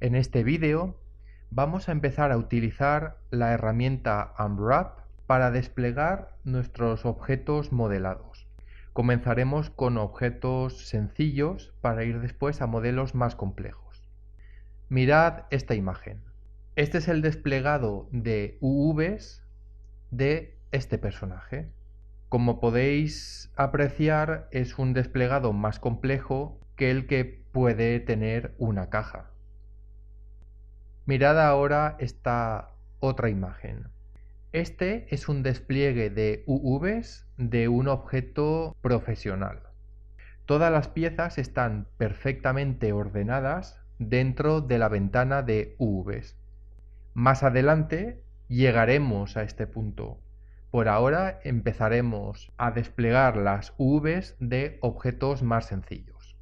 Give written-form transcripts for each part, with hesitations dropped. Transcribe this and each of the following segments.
En este vídeo vamos a empezar a utilizar la herramienta Unwrap para desplegar nuestros objetos modelados. Comenzaremos con objetos sencillos para ir después a modelos más complejos. Mirad esta imagen. Este es el desplegado de UVs de este personaje. Como podéis apreciar, es un desplegado más complejo que el que puede tener una caja. Mirad ahora esta otra imagen. Este es un despliegue de UVs de un objeto profesional. Todas las piezas están perfectamente ordenadas dentro de la ventana de UVs. Más adelante llegaremos a este punto. Por ahora empezaremos a desplegar las UVs de objetos más sencillos.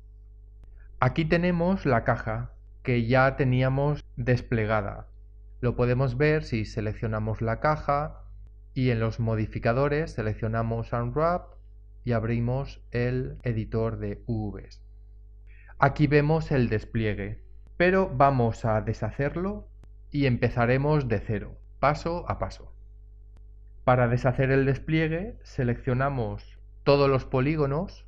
Aquí tenemos la caja que ya teníamos desplegada. Lo podemos ver si seleccionamos la caja y en los modificadores seleccionamos Unwrap y abrimos el editor de UVs. Aquí vemos el despliegue, pero vamos a deshacerlo y empezaremos de cero, paso a paso. Para deshacer el despliegue seleccionamos todos los polígonos.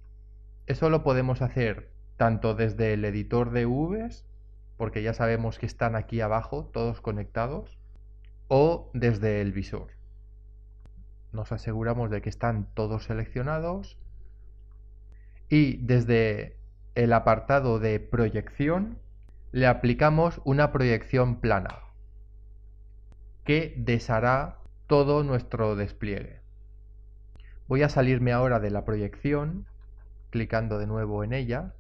Eso lo podemos hacer tanto desde el editor de UVs, porque ya sabemos que están aquí abajo todos conectados, o desde el visor. Nos aseguramos de que están todos seleccionados y desde el apartado de proyección le aplicamos una proyección plana que deshará todo nuestro despliegue. Voy a salirme ahora de la proyección clicando de nuevo en ella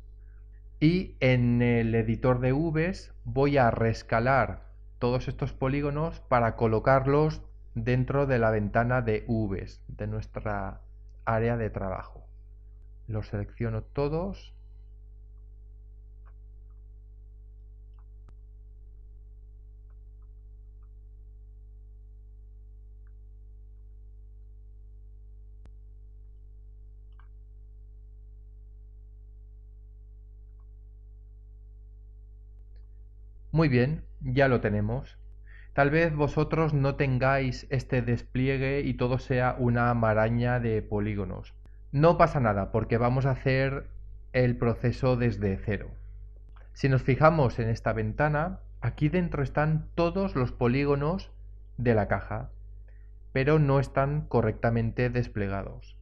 y en el editor de UVs voy a reescalar todos estos polígonos para colocarlos dentro de la ventana de UVs de nuestra área de trabajo. Los selecciono todos. Muy bien, ya lo tenemos. Tal vez vosotros no tengáis este despliegue y todo sea una maraña de polígonos. No pasa nada porque vamos a hacer el proceso desde cero. Si nos fijamos en esta ventana, aquí dentro están todos los polígonos de la caja, pero no están correctamente desplegados.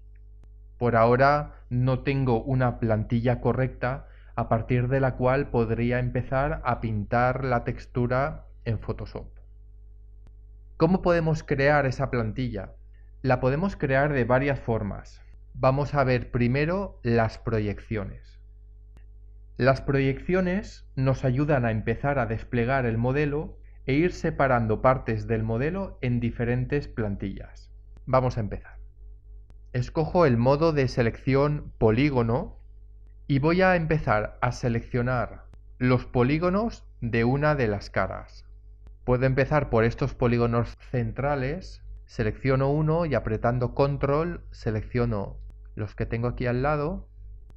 Por ahora no tengo una plantilla correcta a partir de la cual podría empezar a pintar la textura en Photoshop. ¿Cómo podemos crear esa plantilla? La podemos crear de varias formas. Vamos a ver primero las proyecciones. Las proyecciones nos ayudan a empezar a desplegar el modelo e ir separando partes del modelo en diferentes plantillas. Vamos a empezar. Escojo el modo de selección polígono y voy a empezar a seleccionar los polígonos de una de las caras. Puedo empezar por estos polígonos centrales, selecciono uno y apretando control selecciono los que tengo aquí al lado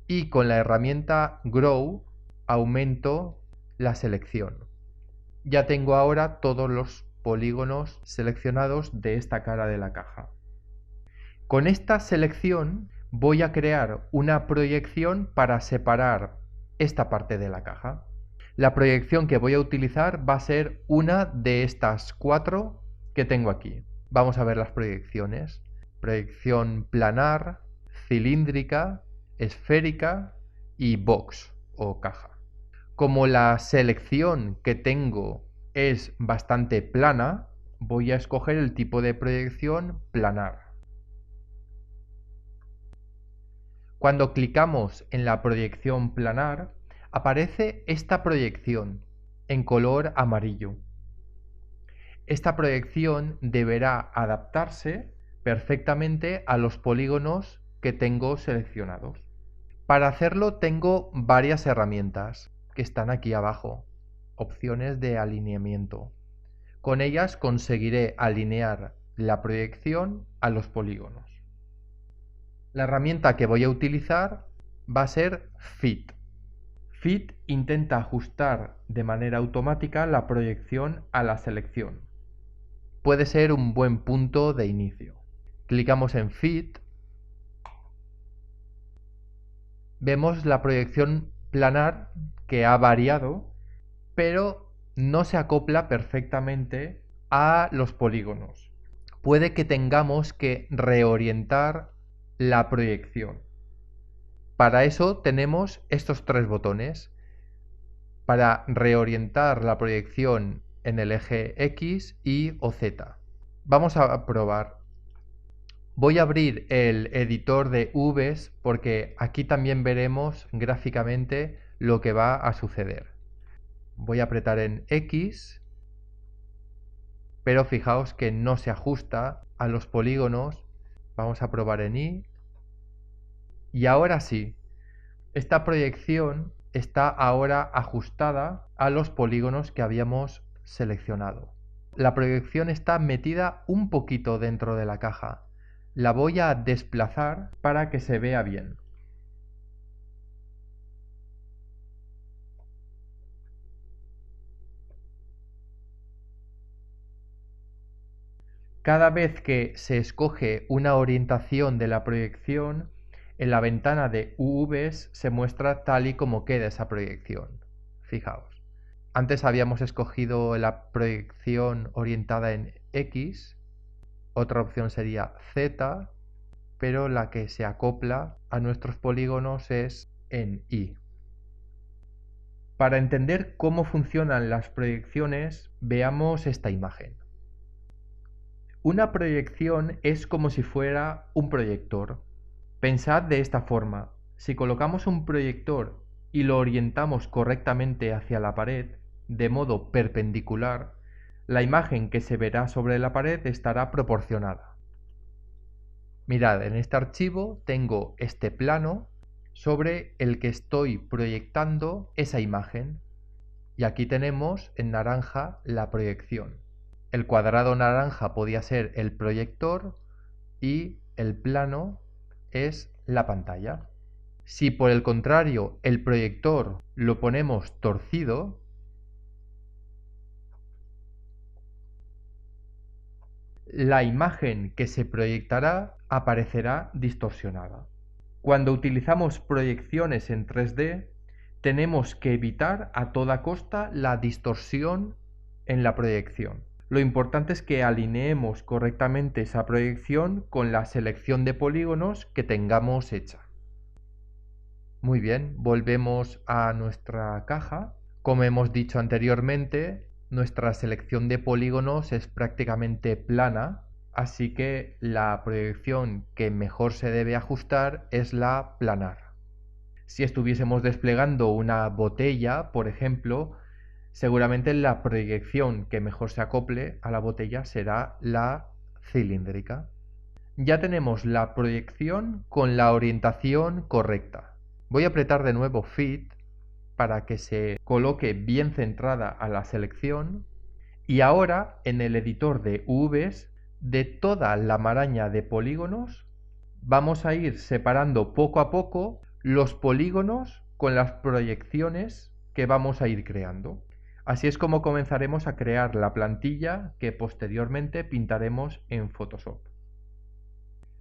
y con la herramienta Grow aumento la selección. Ya tengo ahora todos los polígonos seleccionados de esta cara de la caja. Con esta selección voy a crear una proyección para separar esta parte de la caja. La proyección que voy a utilizar va a ser una de estas 4 que tengo aquí. Vamos a ver las proyecciones. Proyección planar, cilíndrica, esférica y box o caja. Como la selección que tengo es bastante plana, voy a escoger el tipo de proyección planar. Cuando clicamos en la proyección planar, aparece esta proyección en color amarillo. Esta proyección deberá adaptarse perfectamente a los polígonos que tengo seleccionados. Para hacerlo tengo varias herramientas que están aquí abajo, opciones de alineamiento. Con ellas conseguiré alinear la proyección a los polígonos. La herramienta que voy a utilizar va a ser Fit. Fit intenta ajustar de manera automática la proyección a la selección. Puede ser un buen punto de inicio. Clicamos en Fit. Vemos la proyección planar que ha variado, pero no se acopla perfectamente a los polígonos. Puede que tengamos que reorientar la proyección. Para eso tenemos estos tres botones. Para reorientar la proyección en el eje X, Y o Z. Vamos a probar. Voy a abrir el editor de Vs porque aquí también veremos gráficamente lo que va a suceder. Voy a apretar en X, pero fijaos que no se ajusta a los polígonos. Vamos a probar en Y. Y ahora sí, esta proyección está ahora ajustada a los polígonos que habíamos seleccionado. La proyección está metida un poquito dentro de la caja. La voy a desplazar para que se vea bien. Cada vez que se escoge una orientación de la proyección, en la ventana de UVs se muestra tal y como queda esa proyección. Fijaos. Antes habíamos escogido la proyección orientada en X, otra opción sería Z, pero la que se acopla a nuestros polígonos es en Y. Para entender cómo funcionan las proyecciones, veamos esta imagen. Una proyección es como si fuera un proyector. Pensad de esta forma. Si colocamos un proyector y lo orientamos correctamente hacia la pared, de modo perpendicular, la imagen que se verá sobre la pared estará proporcionada. Mirad, en este archivo tengo este plano sobre el que estoy proyectando esa imagen. Y aquí tenemos en naranja la proyección. El cuadrado naranja podía ser el proyector y el plano es la pantalla. Si por el contrario el proyector lo ponemos torcido, la imagen que se proyectará aparecerá distorsionada. Cuando utilizamos proyecciones en 3D, tenemos que evitar a toda costa la distorsión en la proyección. Lo importante es que alineemos correctamente esa proyección con la selección de polígonos que tengamos hecha. Muy bien, volvemos a nuestra caja. Como hemos dicho anteriormente, nuestra selección de polígonos es prácticamente plana, así que la proyección que mejor se debe ajustar es la planar. Si estuviésemos desplegando una botella, por ejemplo, seguramente la proyección que mejor se acople a la botella será la cilíndrica. Ya tenemos la proyección con la orientación correcta. Voy a apretar de nuevo Fit para que se coloque bien centrada a la selección. Y ahora en el editor de UVs, de toda la maraña de polígonos, vamos a ir separando poco a poco los polígonos con las proyecciones que vamos a ir creando. Así es como comenzaremos a crear la plantilla que posteriormente pintaremos en Photoshop.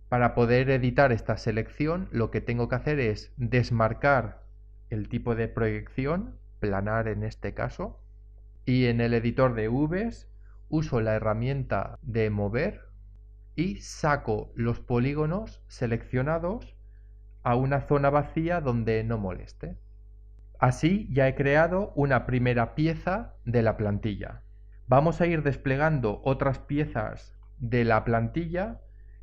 Para poder editar esta selección, lo que tengo que hacer es desmarcar el tipo de proyección, planar en este caso, y en el editor de Vs uso la herramienta de mover y saco los polígonos seleccionados a una zona vacía donde no moleste. Así ya he creado una primera pieza de la plantilla. Vamos a ir desplegando otras piezas de la plantilla,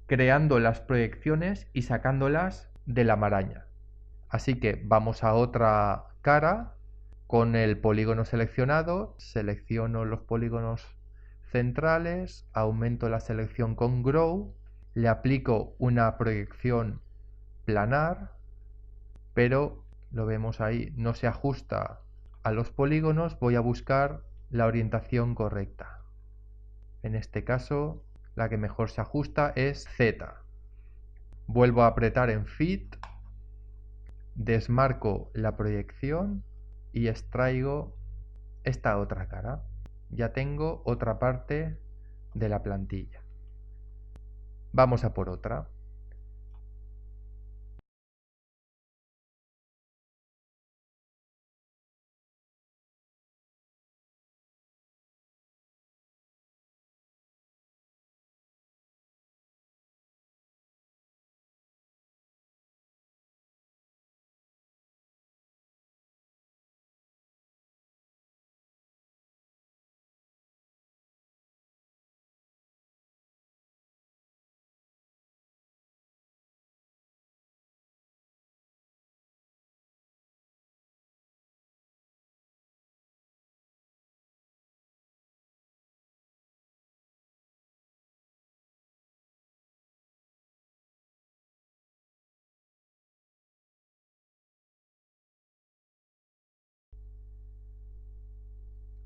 creando las proyecciones y sacándolas de la maraña. Así que vamos a otra cara con el polígono seleccionado, selecciono los polígonos centrales, aumento la selección con Grow, le aplico una proyección planar, pero lo vemos ahí, no se ajusta a los polígonos, voy a buscar la orientación correcta. En este caso, la que mejor se ajusta es Z. Vuelvo a apretar en Fit, desmarco la proyección y extraigo esta otra cara. Ya tengo otra parte de la plantilla. Vamos a por otra.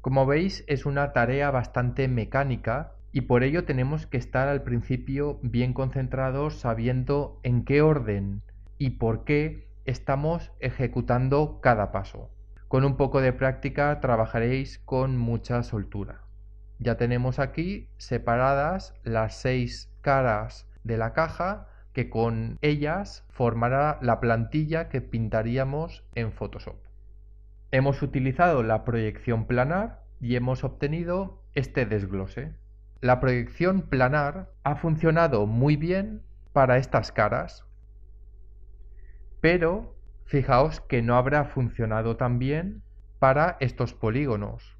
Como veis, es una tarea bastante mecánica y por ello tenemos que estar al principio bien concentrados sabiendo en qué orden y por qué estamos ejecutando cada paso. Con un poco de práctica trabajaréis con mucha soltura. Ya tenemos aquí separadas las 6 caras de la caja que con ellas formará la plantilla que pintaríamos en Photoshop. Hemos utilizado la proyección planar y hemos obtenido este desglose. La proyección planar ha funcionado muy bien para estas caras, pero fijaos que no habrá funcionado tan bien para estos polígonos.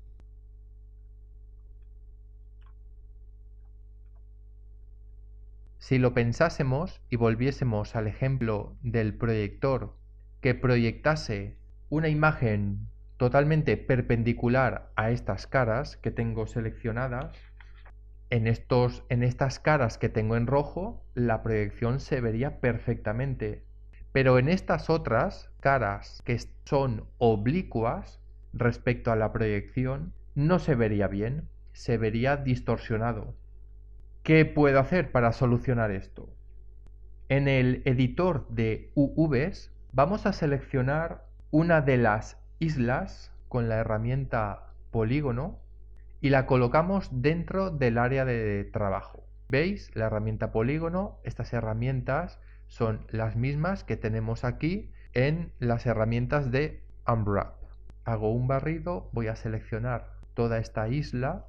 Si lo pensásemos y volviésemos al ejemplo del proyector que proyectase una imagen totalmente perpendicular a estas caras que tengo seleccionadas, en estas caras que tengo en rojo, la proyección se vería perfectamente. Pero en estas otras caras que son oblicuas respecto a la proyección, no se vería bien, se vería distorsionado. ¿Qué puedo hacer para solucionar esto? En el editor de UVs vamos a seleccionar una de las islas con la herramienta polígono y la colocamos dentro del área de trabajo. ¿Veis? La herramienta polígono, estas herramientas son las mismas que tenemos aquí en las herramientas de Unwrap. Hago un barrido, voy a seleccionar toda esta isla.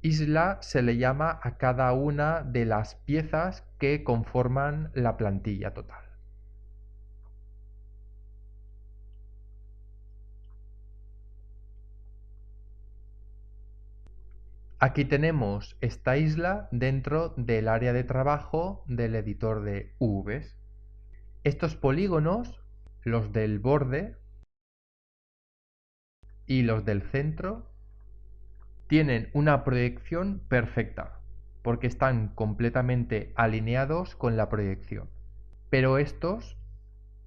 Isla se le llama a cada una de las piezas que conforman la plantilla total. Aquí tenemos esta isla dentro del área de trabajo del editor de UVs. Estos polígonos, los del borde y los del centro, tienen una proyección perfecta porque están completamente alineados con la proyección. Pero estos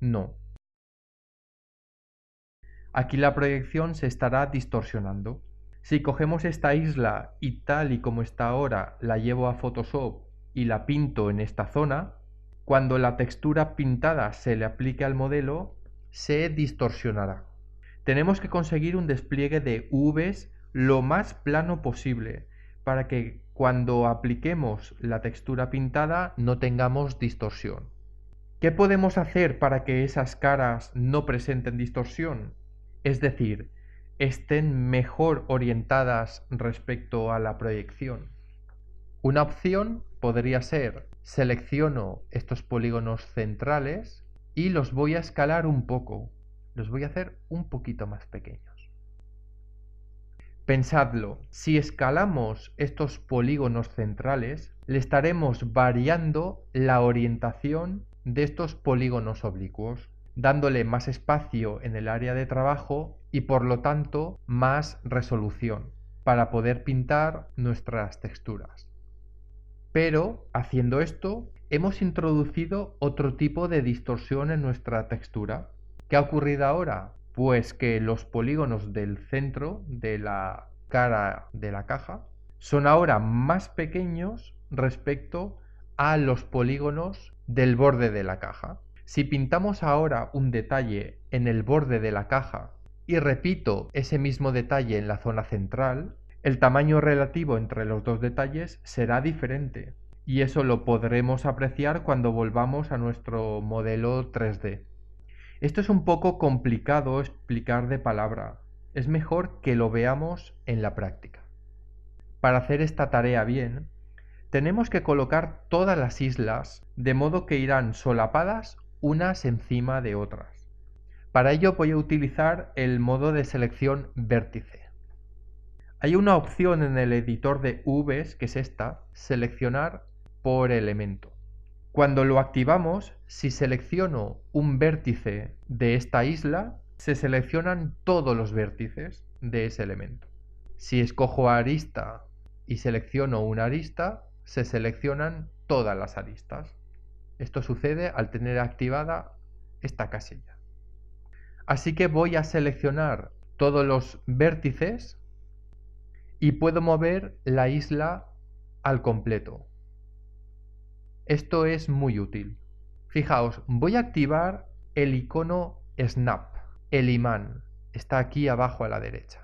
no. Aquí la proyección se estará distorsionando. Si cogemos esta isla y tal y como está ahora la llevo a Photoshop y la pinto en esta zona, cuando la textura pintada se le aplique al modelo, se distorsionará. Tenemos que conseguir un despliegue de UVs lo más plano posible para que cuando apliquemos la textura pintada no tengamos distorsión. ¿Qué podemos hacer para que esas caras no presenten distorsión? Es decir, estén mejor orientadas respecto a la proyección. Una opción podría ser: selecciono estos polígonos centrales y los voy a escalar un poco. Los voy a hacer un poquito más pequeños. Pensadlo, si escalamos estos polígonos centrales, le estaremos variando la orientación de estos polígonos oblicuos, dándole más espacio en el área de trabajo y por lo tanto más resolución para poder pintar nuestras texturas. Pero haciendo esto hemos introducido otro tipo de distorsión en nuestra textura. ¿Qué ha ocurrido ahora? Pues que los polígonos del centro de la cara de la caja son ahora más pequeños respecto a los polígonos del borde de la caja. Si pintamos ahora un detalle en el borde de la caja y repito ese mismo detalle en la zona central, el tamaño relativo entre los dos detalles será diferente. Y eso lo podremos apreciar cuando volvamos a nuestro modelo 3D. Esto es un poco complicado explicar de palabra. Es mejor que lo veamos en la práctica. Para hacer esta tarea bien, tenemos que colocar todas las islas de modo que irán solapadas unas encima de otras. Para ello voy a utilizar el modo de selección vértice. Hay una opción en el editor de UVs, que es esta, seleccionar por elemento. Cuando lo activamos, si selecciono un vértice de esta isla, se seleccionan todos los vértices de ese elemento. Si escojo arista y selecciono una arista, se seleccionan todas las aristas. Esto sucede al tener activada esta casilla. Así que voy a seleccionar todos los vértices y puedo mover la isla al completo. Esto es muy útil. Fijaos, voy a activar el icono Snap, el imán, está aquí abajo a la derecha,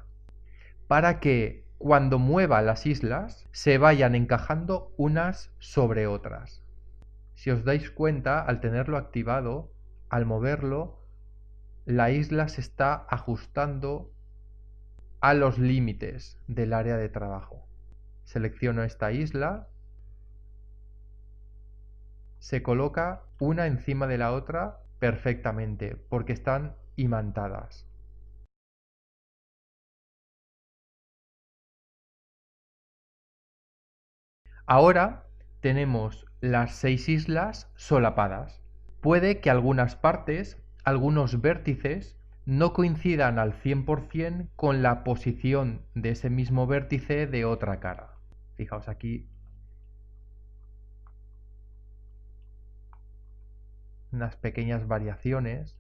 para que cuando mueva las islas se vayan encajando unas sobre otras. Si os dais cuenta, al tenerlo activado, al moverlo, la isla se está ajustando a los límites del área de trabajo. Selecciono esta isla, se coloca una encima de la otra perfectamente porque están imantadas. Ahora tenemos las 6 islas solapadas. Puede que algunas partes, algunos vértices, no coincidan al 100% con la posición de ese mismo vértice de otra cara. Fijaos aquí unas pequeñas variaciones.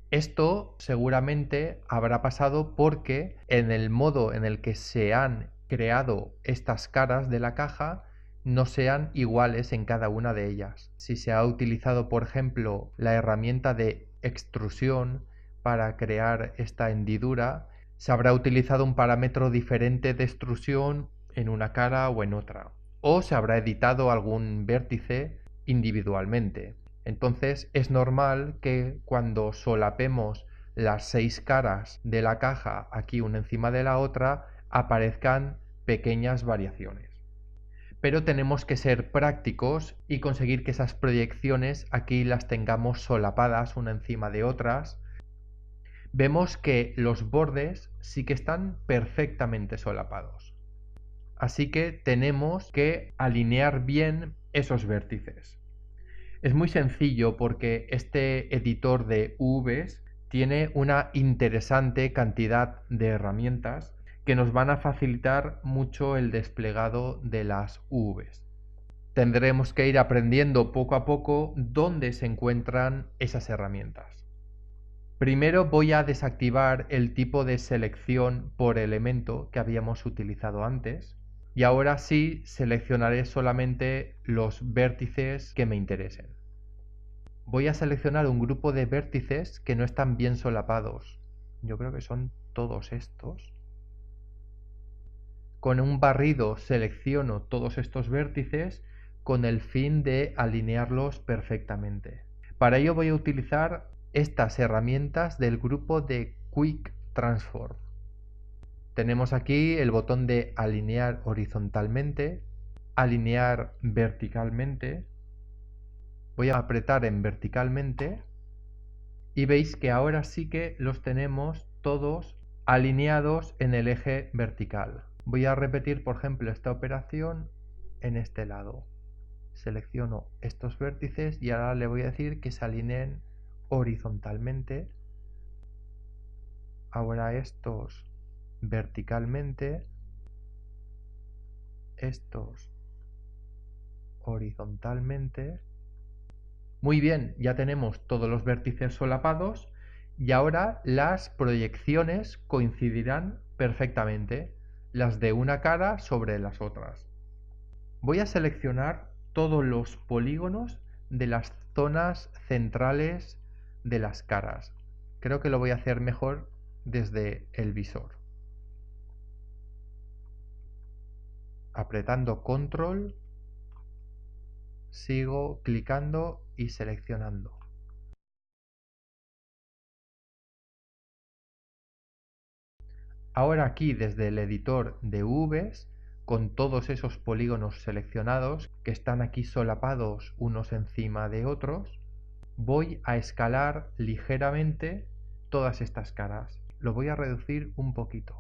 Esto seguramente habrá pasado porque en el modo en el que se han creado estas caras de la caja no sean iguales en cada una de ellas. Si se ha utilizado, por ejemplo, la herramienta de extrusión para crear esta hendidura, se habrá utilizado un parámetro diferente de extrusión en una cara o en otra. O se habrá editado algún vértice individualmente. Entonces es normal que cuando solapemos las 6 caras de la caja aquí una encima de la otra aparezcan pequeñas variaciones. Pero tenemos que ser prácticos y conseguir que esas proyecciones aquí las tengamos solapadas una encima de otras. Vemos que los bordes sí que están perfectamente solapados. Así que tenemos que alinear bien esos vértices. Es muy sencillo porque este editor de UVs tiene una interesante cantidad de herramientas que nos van a facilitar mucho el desplegado de las UVs. Tendremos que ir aprendiendo poco a poco dónde se encuentran esas herramientas. Primero voy a desactivar el tipo de selección por elemento que habíamos utilizado antes. Y ahora sí seleccionaré solamente los vértices que me interesen. Voy a seleccionar un grupo de vértices que no están bien solapados. Yo creo que son todos estos. Con un barrido selecciono todos estos vértices con el fin de alinearlos perfectamente. Para ello voy a utilizar estas herramientas del grupo de Quick Transform. Tenemos aquí el botón de alinear horizontalmente, alinear verticalmente. Voy a apretar en verticalmente y veis que ahora sí que los tenemos todos alineados en el eje vertical. Voy a repetir, por ejemplo, esta operación en este lado. Selecciono estos vértices y ahora le voy a decir que se alineen horizontalmente. Ahora estos verticalmente, estos horizontalmente. Muy bien, ya tenemos todos los vértices solapados y ahora las proyecciones coincidirán perfectamente, las de una cara sobre las otras. Voy a seleccionar todos los polígonos de las zonas centrales de las caras. Creo que lo voy a hacer mejor desde el visor. Apretando control, sigo clicando y seleccionando. Ahora aquí desde el editor de UVs, con todos esos polígonos seleccionados que están aquí solapados unos encima de otros, voy a escalar ligeramente todas estas caras. Lo voy a reducir un poquito.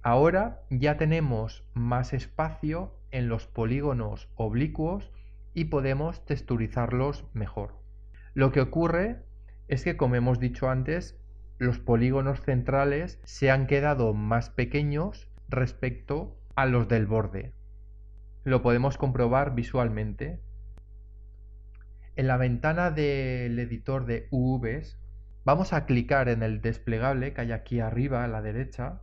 Ahora ya tenemos más espacio en los polígonos oblicuos y podemos texturizarlos mejor. Lo que ocurre es que, como hemos dicho antes, los polígonos centrales se han quedado más pequeños respecto a los del borde. Lo podemos comprobar visualmente. En la ventana del editor de UVs vamos a clicar en el desplegable que hay aquí arriba a la derecha.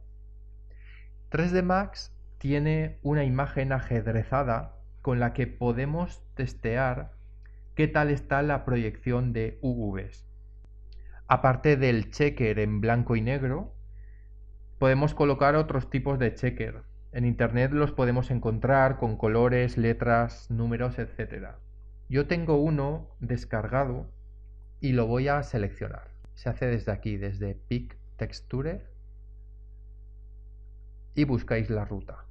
3D Max tiene una imagen ajedrezada con la que podemos testear qué tal está la proyección de UVs. Aparte del checker en blanco y negro, podemos colocar otros tipos de checker. En internet los podemos encontrar con colores, letras, números, etc. Yo tengo uno descargado y lo voy a seleccionar. Se hace desde aquí, desde Pick Texture, y buscáis la ruta.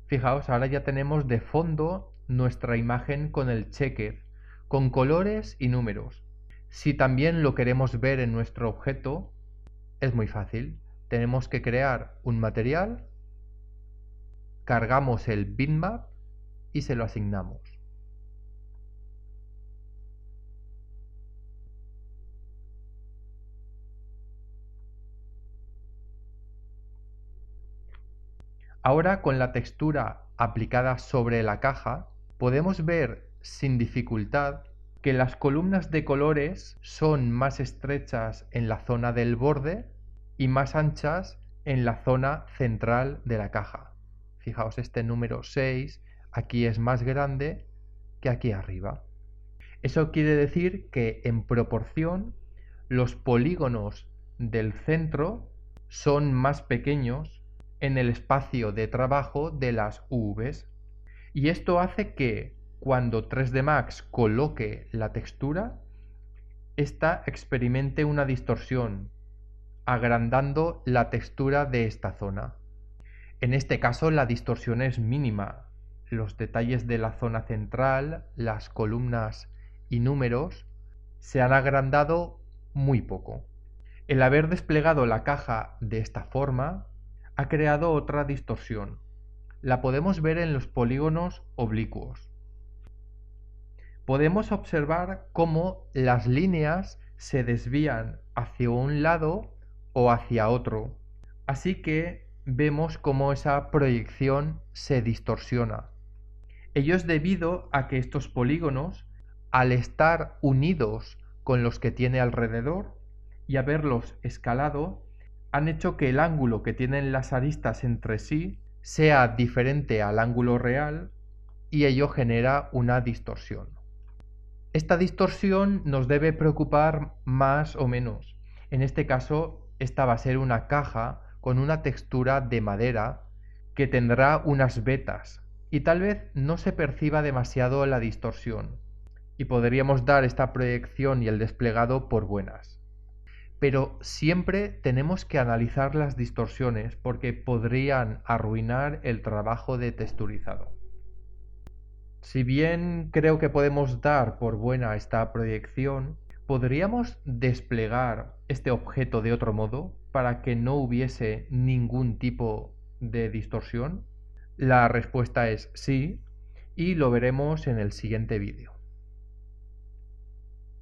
Fijaos, ahora ya tenemos de fondo nuestra imagen con el checker, con colores y números. Si también lo queremos ver en nuestro objeto, es muy fácil. Tenemos que crear un material, cargamos el bitmap y se lo asignamos. Ahora, con la textura aplicada sobre la caja, podemos ver sin dificultad que las columnas de colores son más estrechas en la zona del borde y más anchas en la zona central de la caja. Fijaos, este número 6 aquí es más grande que aquí arriba. Eso quiere decir que en proporción los polígonos del centro son más pequeños en el espacio de trabajo de las UVs. Y esto hace que cuando 3D Max coloque la textura, ésta experimente una distorsión, agrandando la textura de esta zona. En este caso la distorsión es mínima. Los detalles de la zona central, las columnas y números se han agrandado muy poco. El haber desplegado la caja de esta forma ha creado otra distorsión. La podemos ver en los polígonos oblicuos. Podemos observar cómo las líneas se desvían hacia un lado o hacia otro. Así que vemos cómo esa proyección se distorsiona. Ello es debido a que estos polígonos, al estar unidos con los que tiene alrededor y haberlos escalado, han hecho que el ángulo que tienen las aristas entre sí sea diferente al ángulo real y ello genera una distorsión. Esta distorsión nos debe preocupar más o menos. En este caso, esta va a ser una caja con una textura de madera que tendrá unas vetas y tal vez no se perciba demasiado la distorsión y podríamos dar esta proyección y el desplegado por buenas. Pero siempre tenemos que analizar las distorsiones porque podrían arruinar el trabajo de texturizado. Si bien creo que podemos dar por buena esta proyección, ¿podríamos desplegar este objeto de otro modo para que no hubiese ningún tipo de distorsión? La respuesta es sí, y lo veremos en el siguiente vídeo.